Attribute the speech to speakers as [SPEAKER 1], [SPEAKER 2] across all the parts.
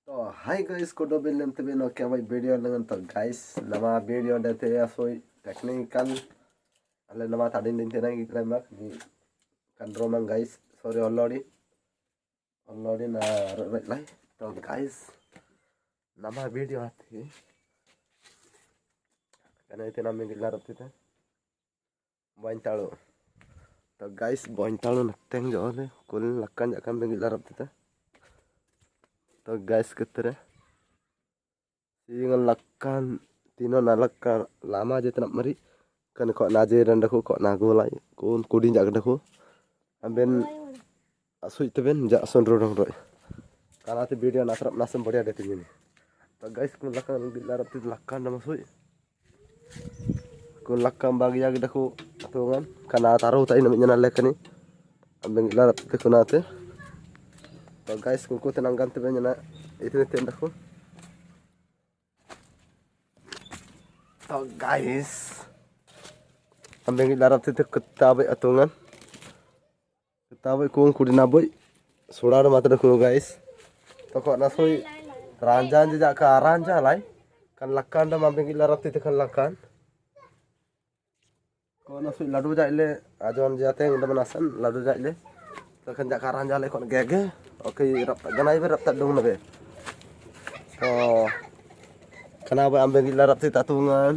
[SPEAKER 1] तो hi guys को डोबिल लेंते बिन okay भाई वीडियो लंगन तो गाइस नवा वीडियो देते असोई टेक्निकल अले नवा ताडिन दिन तेना गिकले mak ni kan romang guys sorry already na right lai तो गाइस नवा वीडियो आती kana ite namme gila rapti te bointalu तो guys bointalu nateng jole kul lakkan jakam gila rapti te तो guys कितरे singal lakkan tino nalakka lama aja tenap mari kan kok naje rendaku kok nagolai kun kudin jak daku amben asui teben jak son rodong roi kana te video nasrap nasem बढ़िया देती ini तो guys kun lakkan dilarap ti lakkan nama sui kun lakkan bagi jak daku atungan kana taruh tai namanya nalekani amben dilarap ti kunate तो guys kun ko tenang ganti benyana itine tendaku तो guys ambil larap itu ketabai atungan ketabai kung kudina boy surar mata dulu guys to kok nasoi ranjan jejak ke ranja lai kan lakkan dam ambil larap itu kan lakkan kok nasoi ladu jaile ajon jate ngdam nasan ladu jaile to kan jak ranja lai kok gege oke rap ganai be rap tadung nabe to kenapa ambil larap itu atungan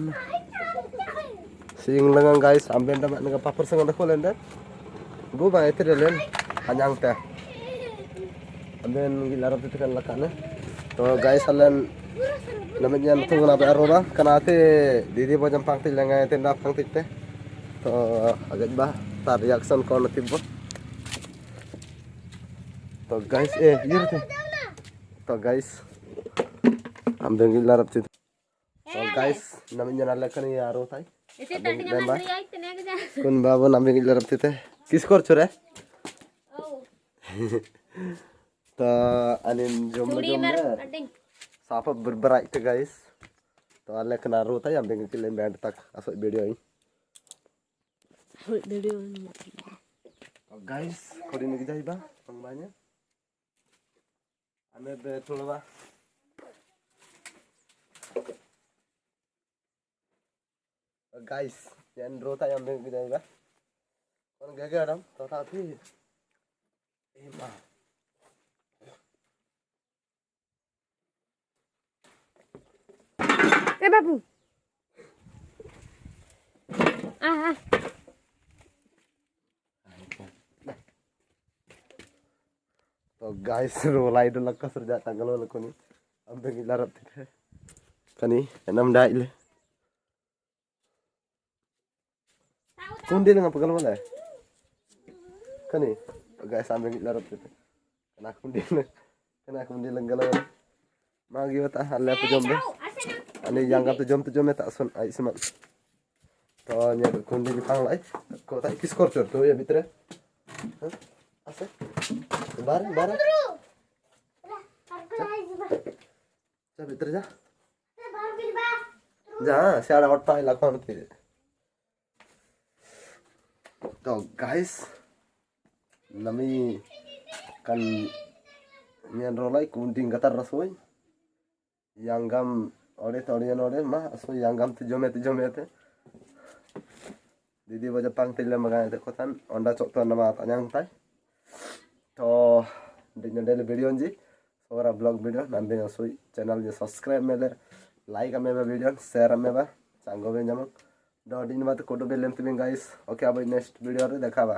[SPEAKER 1] sing lengang guys ambil dapat nega paper sengan dah kolen dah go ba itu len panjang teh ambil gila roti tekan lakan to guys alen namanya tu ngana ba roba kana te didi bo jam pangti lengai te ndak pangti teh to agak bah tar reaction kon tibo to guys yur teh to guys ambil gila roti to guys namanya nalakan ya aro tai kun babu nambe gila rapti te किस कर छुरे तो अनिन जोम साफ बरबराई ते guys तो अले कना रोता है हम के बैंड तक असो वीडियो ही तो गाइस कोडी निक जाइबा संबाnya हमें बे थोड़ा गाइस यान रोता है हम के जाइबा kon gege adam tetapi ima
[SPEAKER 2] babu
[SPEAKER 1] तो गाइस रोलाई दो लक्का Sarja तंगलो लकोनी ambe gilarap tike kani enam daile kundi dengan pegal mana kani guys ambe gilarap tike kena kundi lenggala magi wata halle pejombe ani yang tu jom tak son ai semat to nya kundi dipang lai ko tak kis korcor tu ya mitre ase bareng जा भीतर जा सियाड़ा हटता है लखन थे तो guys नमी kan nyan rolai kunting gatar rasoy yanggam ore torian ore mah aso yanggam tujome te didi baja pang tilla maga te kotan onda chok to nama tanyang tai to dinyo video nji और blog video नंबे असोई channel जे subscribe मेले like amoeba video share amoeba सांगो बे जमक dot in बात कोडो बे length में guys okay अब next video रे देखाबा।